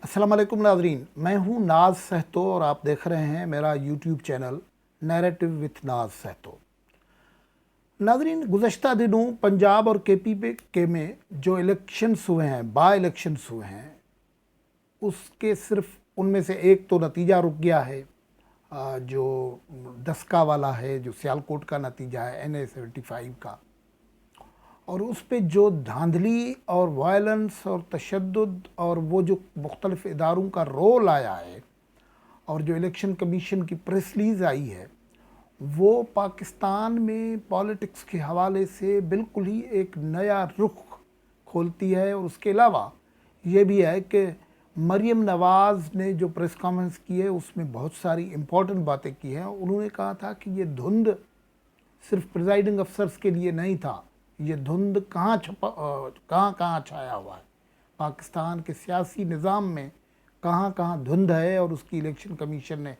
अस्सलाम वालेकुम नाज़रीन, मैं हूँ नाज सहतो और आप देख रहे हैं मेरा यूट्यूब चैनल नैरेटिव विथ नाज सहतो। नाज़रीन, गुज़श्ता दिनों पंजाब और के में जो इलेक्शंस हुए हैं, बाई इलेक्शंस हुए हैं, उसके सिर्फ उनमें से एक तो नतीजा रुक गया है, जो दस्का वाला है, जो सियालकोट का नतीजा है NA-75 का। और उस पे जो धांधली और वायलेंस और तशद्दुद और वो जो मुख्तलिफ़ इदारों का रोल आया है और जो इलेक्शन कमीशन की प्रेस रिलीज़ आई है, वो पाकिस्तान में पॉलिटिक्स के हवाले से बिल्कुल ही एक नया रुख खोलती है। और उसके अलावा ये भी है कि मरियम नवाज़ ने जो प्रेस कॉन्फ्रेंस की है उसमें बहुत सारी इम्पोर्टेंट बातें की हैं। उन्होंने कहा था कि ये धुंध सिर्फ प्रिजाइडिंग अफसर्स के लिए नहीं था, ये धुंध कहाँ छाया हुआ है, पाकिस्तान के सियासी निज़ाम में कहाँ कहाँ धुंध है और उसकी इलेक्शन कमीशन ने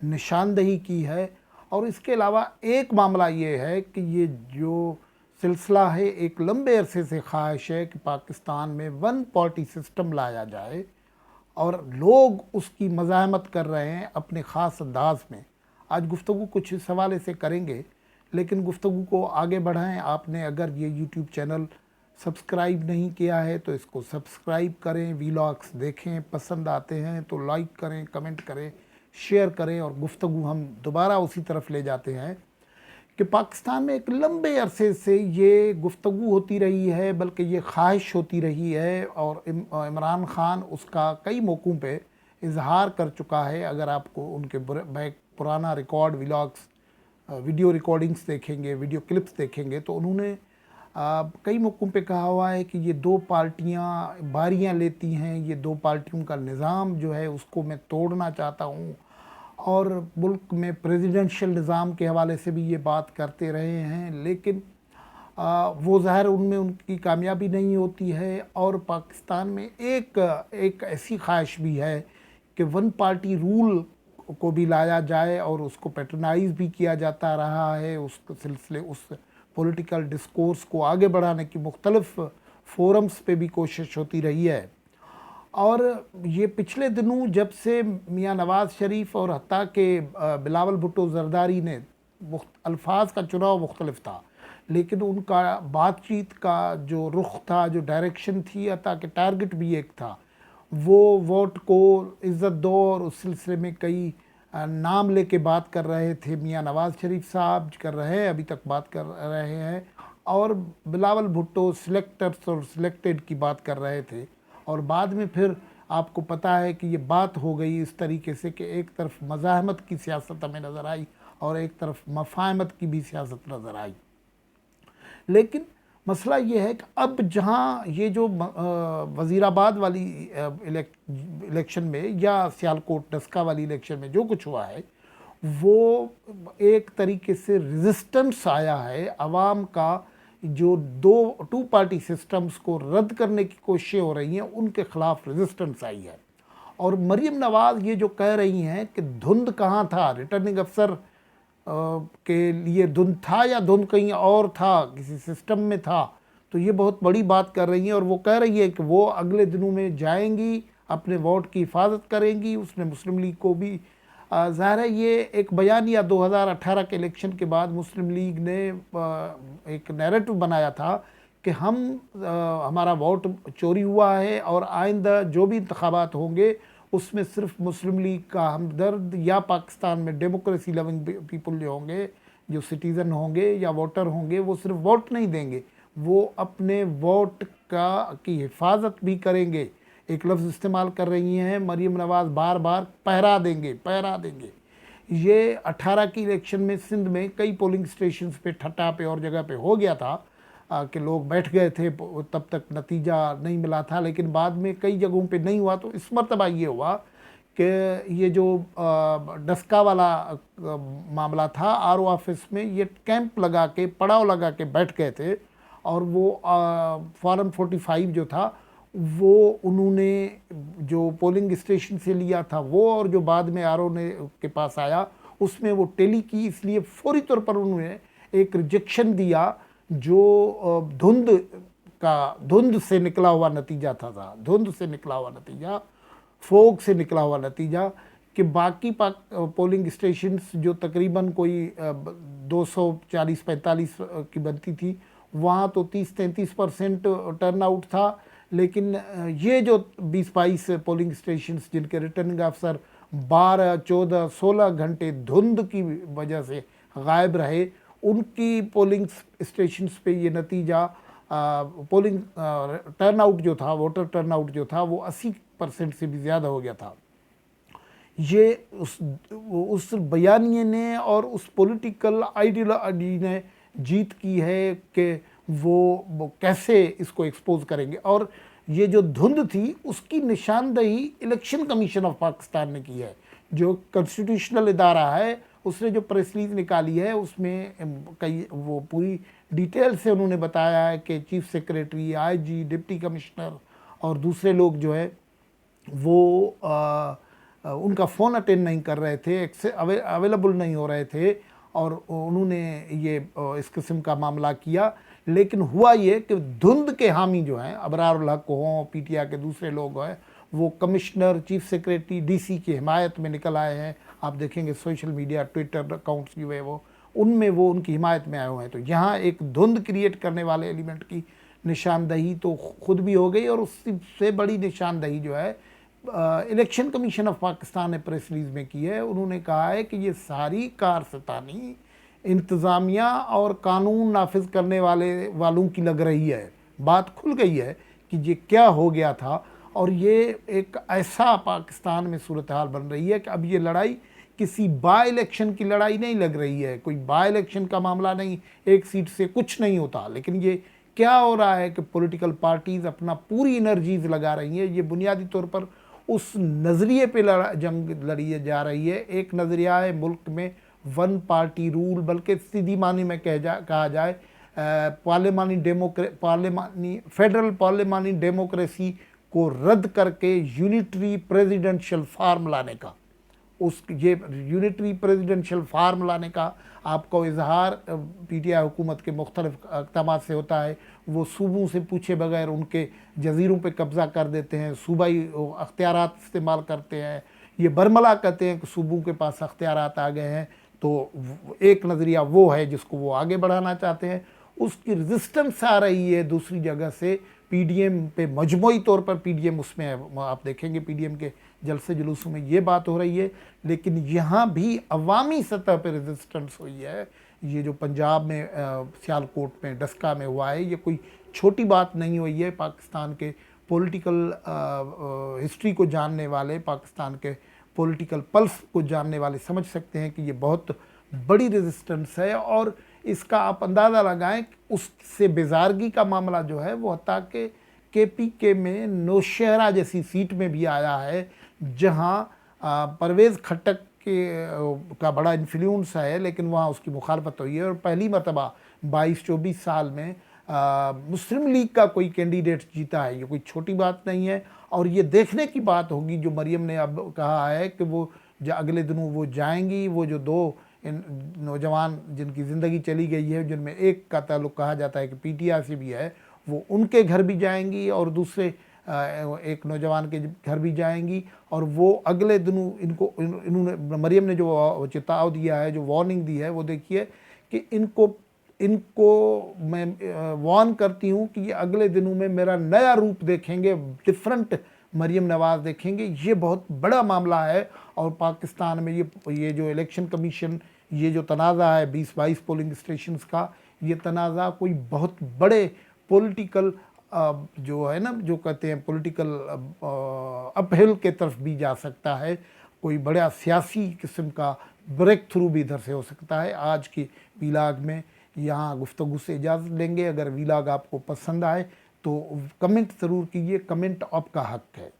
निशानदही की है। और इसके अलावा एक मामला ये है कि ये जो सिलसिला है, एक लंबे अरसे से ख्वाहिश है कि पाकिस्तान में वन पार्टी सिस्टम लाया जाए और लोग उसकी मज़ाहमत कर रहे हैं अपने ख़ास अंदाज में। आज गुफ्तगू कुछ इस हवाले से करेंगे, लेकिन गुफ्तगू को आगे बढ़ाएं। आपने अगर ये यूट्यूब चैनल सब्सक्राइब नहीं किया है तो इसको सब्सक्राइब करें, वीलॉग्स देखें, पसंद आते हैं तो लाइक करें, कमेंट करें, शेयर करें। और गुफ्तगू हम दोबारा उसी तरफ ले जाते हैं कि पाकिस्तान में एक लंबे अरसे से ये गुफ्तगू होती रही है, बल्कि ये ख्वाहिश होती रही है और इमरान ख़ान उसका कई मौक़ों पे इजहार कर चुका है। अगर आपको उनके पुराना रिकॉर्ड व्लॉग्स, वीडियो रिकॉर्डिंग्स देखेंगे, वीडियो क्लिप्स देखेंगे, तो उन्होंने कई मौक़ों पे कहा हुआ है कि ये दो पार्टियां बारियां लेती हैं, ये दो पार्टियों का निज़ाम जो है उसको मैं तोड़ना चाहता हूँ। और मुल्क में प्रेसिडेंशियल निज़ाम के हवाले से भी ये बात करते रहे हैं, लेकिन वो ज़ाहिर उनमें उनकी कामयाबी नहीं होती है। और पाकिस्तान में एक ऐसी ख्वाहिश भी है कि वन पार्टी रूल को भी लाया जाए और उसको पैटर्नाइज भी किया जाता रहा है। उस सिलसिले उस पॉलिटिकल डिस्कोर्स को आगे बढ़ाने की मुख्तलिफ फोरम्स पे भी कोशिश होती रही है। और ये पिछले दिनों जब से मियाँ नवाज़ शरीफ और हत्ता के बिलावल भुट्टो जरदारी ने अल्फाज का चुनाव मुख्तलिफ था, लेकिन उनका बातचीत का जो रुख था, जो डायरेक्शन थी, हत्ता के टारगेट भी एक था, वो वोट को इज़्ज़त दो। और उस सिलसिले में कई नाम लेके बात कर रहे थे, मियाँ नवाज़ शरीफ साहब कर रहे हैं, अभी तक बात कर रहे हैं, और बिलावल भुट्टो सिलेक्टर्स और सिलेक्टेड की बात कर रहे थे। और बाद में फिर आपको पता है कि ये बात हो गई इस तरीके से कि एक तरफ मज़ाहमत की सियासत हमें नज़र आई और एक तरफ मफाहमत की भी सियासत नज़र आई। लेकिन मसला ये है कि अब जहाँ ये जो वज़ीराबाद वाली इलेक्शन में या सियालकोट डस्का वाली इलेक्शन में जो कुछ हुआ है, वो एक तरीके से रेजिस्टेंस आया है आवाम का। जो टू पार्टी सिस्टम्स को रद्द करने की कोशिशें हो रही हैं, उनके ख़िलाफ़ रेजिस्टेंस आई है। और मरियम नवाज़ ये जो कह रही हैं कि धुंध कहाँ था, रिटर्निंग अफसर के लिए धुंध था या धुंध कहीं और था, किसी सिस्टम में था, तो ये बहुत बड़ी बात कर रही हैं। और वो कह रही है कि वो अगले दिनों में जाएंगी, अपने वोट की हिफाजत करेंगी। उसने मुस्लिम लीग को भी ज़ाहिर है ये एक बयानिया 2018 के इलेक्शन के बाद मुस्लिम लीग ने एक नैरेटिव बनाया था कि हमारा वोट चोरी हुआ है और आइंदा जो भी इंतखाबात होंगे उसमें सिर्फ मुस्लिम लीग का हमदर्द या पाकिस्तान में डेमोक्रेसी लविंग पीपल जो होंगे, जो सिटीज़न होंगे या वोटर होंगे, वो सिर्फ वोट नहीं देंगे, वो अपने वोट की हिफाजत भी करेंगे। एक लफ्ज़ इस्तेमाल कर रही हैं मरियम नवाज़ बार बार, पहरा देंगे, पहरा देंगे। ये 18 की इलेक्शन में सिंध में कई पोलिंग स्टेशंस पे, ठट्टा पे और जगह पे हो गया था कि लोग बैठ गए थे, तब तक नतीजा नहीं मिला था, लेकिन बाद में कई जगहों पे नहीं हुआ। तो इस मरतबा ये हुआ कि ये जो डस्का वाला मामला था, RO ऑफिस में ये कैंप लगा के, पड़ाव लगा के बैठ गए थे। और वो फॉर्म 45 जो था वो उन्होंने जो पोलिंग स्टेशन से लिया था वो, और जो बाद में RO ने के पास आया उसमें वो टेली की, इसलिए फौरी तौर पर उन्होंने एक रिजेक्शन दिया जो धुंध से निकला हुआ नतीजा था। धुंध से निकला हुआ नतीजा फोग से निकला हुआ नतीजा कि बाकी पोलिंग स्टेशंस जो तकरीबन कोई 240-45 की बनती थी, वहाँ तो 30-33% टर्नआउट था। लेकिन ये जो 20-22 पोलिंग स्टेशंस जिनके रिटर्निंग अफसर 12, 14, 16 घंटे धुंध की वजह से गायब रहे, उनकी पोलिंग स्टेशंस पे ये नतीजा पोलिंग टर्नआउट जो था, वोटर टर्नआउट जो था, वो 80% से भी ज़्यादा हो गया था। ये उस बयानिए ने और उस पॉलिटिकल आइडियोलॉजी ने जीत की है कि वो कैसे इसको एक्सपोज करेंगे। और ये जो धुंध थी उसकी निशानदही इलेक्शन कमीशन ऑफ पाकिस्तान ने की है, जो कॉन्स्टिट्यूशनल इदारा है। उसने जो प्रेस रिलीज निकाली है उसमें कई वो पूरी डिटेल से उन्होंने बताया है कि chief secretary, IG, deputy commissioner और दूसरे लोग जो है वो उनका फ़ोन अटेंड नहीं कर रहे थे, अवेलेबल नहीं हो रहे थे, और उन्होंने ये इस किस्म का मामला किया। लेकिन हुआ ये कि धुंध के हामी जो हैं, अबरारुल हक हों, पीटीआई के दूसरे लोग हैं, वो कमिश्नर, चीफ सेक्रेटरी, डीसी की हिमायत में निकल आए हैं। आप देखेंगे सोशल मीडिया, ट्विटर अकाउंट्स जो है वो उनमें वो उनकी हिमायत में आए हुए हैं। तो यहाँ एक धुंध क्रिएट करने वाले एलिमेंट की निशानदही तो खुद भी हो गई, और उससे बड़ी निशानदही जो है इलेक्शन कमीशन ऑफ पाकिस्तान ने प्रेस रिलीज में की है। उन्होंने कहा है कि ये सारी कारसतानी इंतज़ामिया और कानून नाफिज करने वालों की लग रही है। बात खुल गई है कि ये क्या हो गया था, और ये एक ऐसा पाकिस्तान में सूरत हाल बन रही है कि अब ये लड़ाई किसी बाई इलेक्शन की लड़ाई नहीं लग रही है, कोई बाई इलेक्शन का मामला नहीं, एक सीट से कुछ नहीं होता। लेकिन ये क्या हो रहा है कि पॉलिटिकल पार्टीज़ अपना पूरी एनर्जीज लगा रही हैं। ये बुनियादी तौर पर उस नज़रिए पे जंग लड़ी जा रही है। एक नज़रिया है मुल्क में वन पार्टी रूल, बल्कि सीधी मानी में कहा जाए फेडरल पार्लिमानी डेमोक्रेसी को रद्द करके यूनिटरी प्रेसिडेंशियल फार्म लाने का। ये यूनिटरी प्रेसिडेंशियल फार्म लाने का आपको इजहार पीटीआई हुकूमत के मुख्तलिफ अक़दामात से होता है। वो सूबों से पूछे बगैर उनके जजीरों पे कब्ज़ा कर देते हैं, सूबाई अख्तियारात इस्तेमाल करते हैं। ये बरमला कहते हैं कि सूबों के पास अख्तियारात आ गए हैं। तो एक नज़रिया वो है जिसको वो आगे बढ़ाना चाहते हैं। उसकी रेजिस्टेंस आ रही है दूसरी जगह से पीडीएम पे, मजमूई तौर पर पीडीएम उसमें है। आप देखेंगे पीडीएम के जलसे जुलूसों में ये बात हो रही है। लेकिन यहाँ भी अवामी सतह पर रेजिस्टेंस हुई है। ये जो पंजाब में सियालकोट में डस्का में हुआ है, ये कोई छोटी बात नहीं हुई है। पाकिस्तान के पॉलिटिकल हिस्ट्री को जानने वाले, पाकिस्तान के पॉलिटिकल पल्स को जानने वाले समझ सकते हैं कि ये बहुत बड़ी रेजिस्टेंस है। और इसका आप अंदाज़ा लगाएं, उससे बेजारगी का मामला जो है वो हत्ता के केपीके में नौशहरा जैसी सीट में भी आया है, जहां परवेज़ खट्टक का बड़ा इन्फ्लुएंस है, लेकिन वहाँ उसकी मुखालफत हुई है। और पहली मरतबा 22-24 साल में मुस्लिम लीग का कोई कैंडिडेट जीता है। ये कोई छोटी बात नहीं है। और ये देखने की बात होगी, जो मरियम ने अब कहा है कि वो अगले दिनों वो जाएंगी, वो जो दो नौजवान जिनकी ज़िंदगी चली गई है, जिनमें एक का ताल्लुक़ कहा जाता है कि पीटीआई से भी है, वो उनके घर भी जाएंगी और दूसरे एक नौजवान के घर भी जाएंगी। और वो अगले दिनों इन्होंने मरियम ने जो चेताव दिया है, जो वार्निंग दी है, वो देखिए कि इनको मैं वार्न करती हूँ कि ये अगले दिनों में मेरा नया रूप देखेंगे, डिफरेंट मरियम नवाज़ देखेंगे। ये बहुत बड़ा मामला है। और पाकिस्तान में ये जो इलेक्शन कमीशन, ये जो तनाज़ा है 20-22 पोलिंग स्टेशंस का, ये तनाज़ा कोई बहुत बड़े पॉलिटिकल जो है ना, जो कहते हैं पॉलिटिकल अपहिल के तरफ भी जा सकता है। कोई बड़ा सियासी किस्म का ब्रेक थ्रू भी इधर से हो सकता है। आज की वीलाग में यहाँ गुफ्तगू से इजाज़त लेंगे। अगर वीलाग आपको पसंद आए तो कमेंट ज़रूर कीजिए, कमेंट आपका हक है।